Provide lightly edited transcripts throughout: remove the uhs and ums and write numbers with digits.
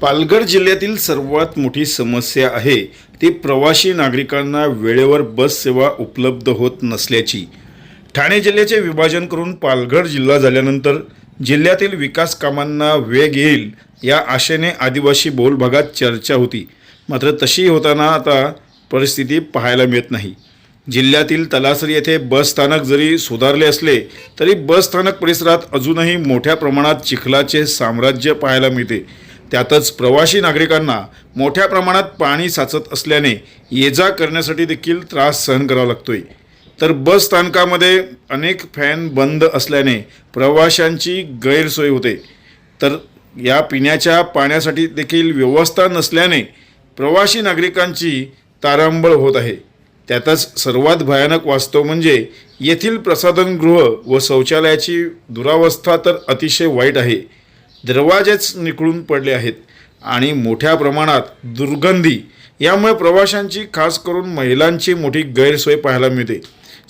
पालघर जिल्ह्यातील सर्वात मोठी समस्या आहे ती प्रवासी नागरिकांना वेळेवर बस सेवा उपलब्ध होत नसल्याची। ठाणे जिल्ह्याचे विभाजन करून पालघर जिल्हा झाल्यानंतर जिल्ह्यातील विकास कामांना वेग येईल या आशेने आदिवासी बहुल भागात चर्चा होती, मात्र तशी होताना आता परिस्थिती पाहायला मिळत नाही। जिल्ह्यातील तलासरी येथे बस स्थानक जरी सुधारले असले तरी बस स्थानक परिसरात अजूनही मोठ्या प्रमाणात चिखलाचे साम्राज्य पाहायला मिळते। त्यातच प्रवासी नागरिकांना मोठ्या प्रमाणात पाणी साचत असल्याने ये-जा करण्यासाठी देखील त्रास सहन करावा लागतोय। तर बस स्थानकामध्ये अनेक फॅन बंद असल्याने प्रवाशांची गैरसोय होते, तर या पिण्याच्या पाण्यासाठी देखील व्यवस्था नसल्याने प्रवासी नागरिकांची तारांबळ होत आहे। त्यातच सर्वात भयानक वास्तव म्हणजे येथील प्रसाधनगृह व शौचालयाची दुरावस्था तर अतिशय वाईट आहे। दरवाजेच निखळून पडले आहेत आणि मोठ्या प्रमाणात दुर्गंधी, यामुळे प्रवाशांची खास करून महिलांची मोठी गैरसोय पाहायला मिळते।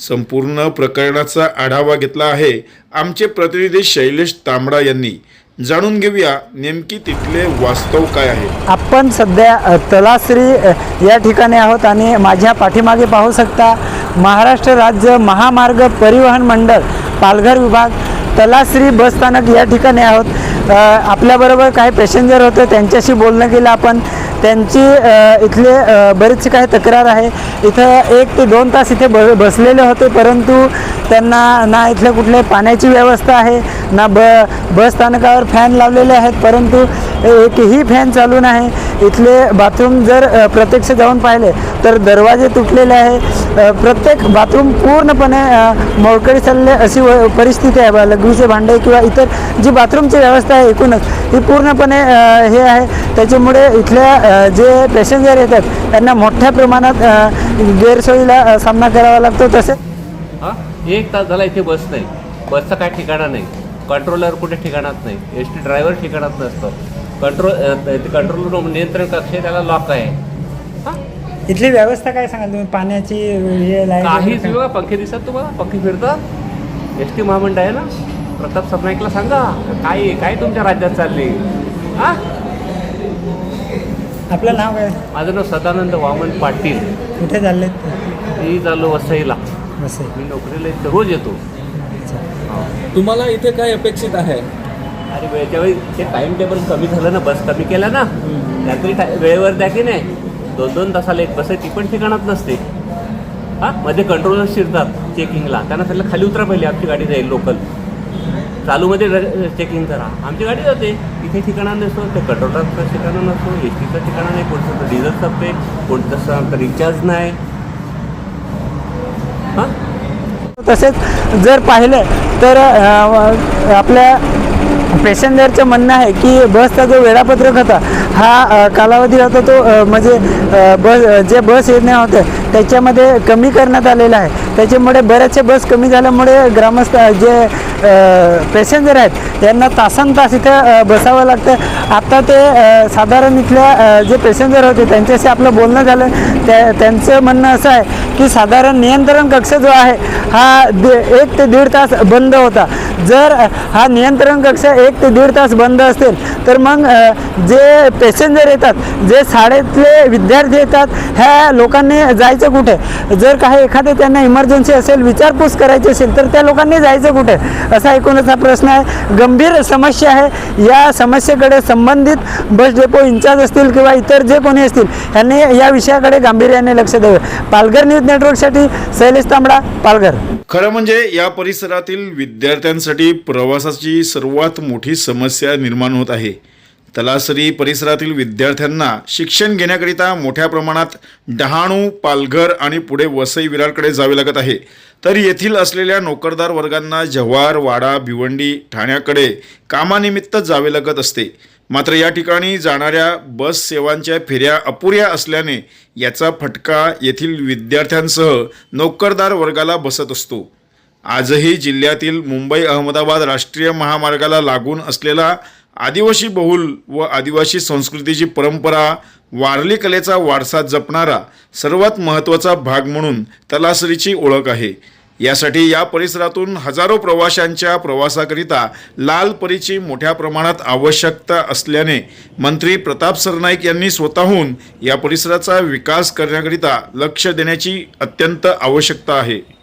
संपूर्ण प्रकरणाचा आढावा घेतला आहे आमचे प्रतिनिधी शैलेश तांबडा यांनी। जाणून घेऊया नेमकी तिथले वास्तव काय आहे। आपण सध्या तलासरी या ठिकाणी आहोत आणि माझ्या पाठीमागे पाहू शकता महाराष्ट्र राज्य महामार्ग परिवहन मंडळ पालघर विभाग तलासरी बस स्थानक या ठिकाणी आहोत। आपल्याबरोबर काही पॅसेंजर होते, त्यांच्याशी बोलणं केलं आपण। त्यांची इथले बरीचशी काही तक्रार आहे। इथं 1 ते 2 तास इथे बसलेले होते, परंतु त्यांना ना इथले कुठले पाण्याची व्यवस्था आहे ना बस स्थानकावर फॅन लावलेले आहेत, परंतु एकही फॅन चालू नाही। इथले बाथरूम जर प्रत्यक्ष जाऊन पाहिले तर दरवाजे तुटलेले आहे। प्रत्येक बाथरूम पूर्णपणे मोडकळी चालले अशी परिस्थिती आहे। लघवीचे भांडे किंवा इतर जी बाथरूमची व्यवस्था आहे एकूणच ही पूर्णपणे हे आहे। त्याच्यामुळे इथल्या जे पॅसेंजर येतात त्यांना मोठ्या प्रमाणात गैरसोयीला सामना करावा लागतो। तसेच 1 तास झाला इथे बस नाही, बसचं काय ठिकाणा नाही, कंट्रोलर कुठे ठिकाणात नाही, एसटी ड्रायव्हर ठिकाणात नसतो, कंट्रोल नियंत्रण कक्ष त्याला लॉक आहे। इथली व्यवस्था काय सांगाल तुम्ही? पाण्याची काहीच बघा, पंखे दिसतात तुम्हाला, पंखे फिरतात। एस टी महामंडळ आहे ना, प्रताप सरनाईकला सांगा काय काय तुमच्या राज्यात चालले। आपलं नाव काय? माझं नाव सदानंद वामन पाटील। कुठे चालले? मी चाललो वसईला, वसई। मी नोकरीला इथे रोज येतो। तुम्हाला इथे काय अपेक्षित आहे? अरे ज्यावेळी ते टाइम टेबल कमी झालं ना, बस कमी केला ना, रात्री वेळेवर द्या की नाही। 2-2 तासाला एक बस आहे, ती पण ठिकाणात नसते। मध्ये कंट्रोलर शिरतात चेकिंगला, त्यांना त्याला खाली उतरा पहिले, आमची गाडी जाईल लोकल, चालूमध्ये चेकिंग करा, आमची गाडी जाते। इथे ठिकाणा नसतो, ते कंट्रोलरचं ठिकाणं नसतो, एस टीचं ठिकाणं नाही, कोणतं डिझेल संपते, कोणतं रिचार्ज नाही। तसेच जर पाहिलं तर आपल्या पॅसेंजरचं म्हणणं आहे की बसचा जो वेळापत्रक होता हा कालावधी होता तो म्हणजे जे बस येणे होते त्याच्यामध्ये कमी करण्यात आलेला आहे। त्याच्यामुळे बरेचसे बस कमी झाल्यामुळे ग्रामस्थ जे पॅसेंजर आहेत यांना तासनतास इथं बसावं लागतं। आता ते साधारण इथल्या जे पॅसेंजर होते त्यांच्याशी आपलं बोलणं झालं, त्यांचं म्हणणं असं आहे की साधारण नियंत्रण कक्ष जो आहे हा 1 ते 1.5 तास बंद होता। जर हा नियंत्रण कक्ष 1 ते 1.5 तास बंद असेल तर मग जे पॅसेंजर येतात, जे शाळेतले विद्यार्थी येतात, ह्या लोकांनी जायचं कुठे? जर काही एखादं त्यांना इमर्जन्सी असेल, विचारपूस करायची असेल तर त्या लोकांनी जायचं कुठे? असा एकूणच हा प्रश्न आहे। गंभीर समस्या आहे। या समस्येकडे संबंधित बस डेपो इंचार्ज असतील किंवा इतर जे कोणी असतील यांनी या विषयाकडे गांभीर्याने लक्ष द्यावे। पालघर न्यूज नेटवर्कसाठी शैलेश तांबडा, पालघर। खरं म्हणजे या परिसरातील विद्यार्थ्यांसाठी प्रवासाची सर्वात मोठी समस्या निर्माण होत आहे। तलासरी परिसरातील विद्यार्थ्यांना शिक्षण घेण्याकरिता मोठ्या प्रमाणात डहाणू, पालघर आणि पुढे वसई विरारकडे जावे लागत आहे, तर येथील असलेल्या नोकरदार वर्गांना जव्हार, वाडा, भिवंडी, ठाण्याकडे कामानिमित्त जावे लागत असते। मात्र या ठिकाणी जाणाऱ्या बस सेवांच्या फेऱ्या अपुऱ्या असल्याने याचा फटका येथील विद्यार्थ्यांसह नोकरदार वर्गाला बसत असतो। आजही जिल्ह्यातील मुंबई-अहमदाबाद राष्ट्रीय महामार्गाला लागून असलेला आदिवासी बहुल व आदिवासी संस्कृतीची परंपरा, वारली कलेचा वारसा जपणारा सर्वात महत्त्वाचा भाग म्हणून तलासरीची ओळख आहे। यासाठी या परिसरातून हजारो प्रवाशांच्या प्रवासाकरिता लाल परीची मोठ्या प्रमाणात आवश्यकता असल्याने मंत्री प्रताप सरनाईक यांनी स्वतःहून या परिसराचा विकास करण्याकरिता लक्ष देण्याची अत्यंत आवश्यकता आहे.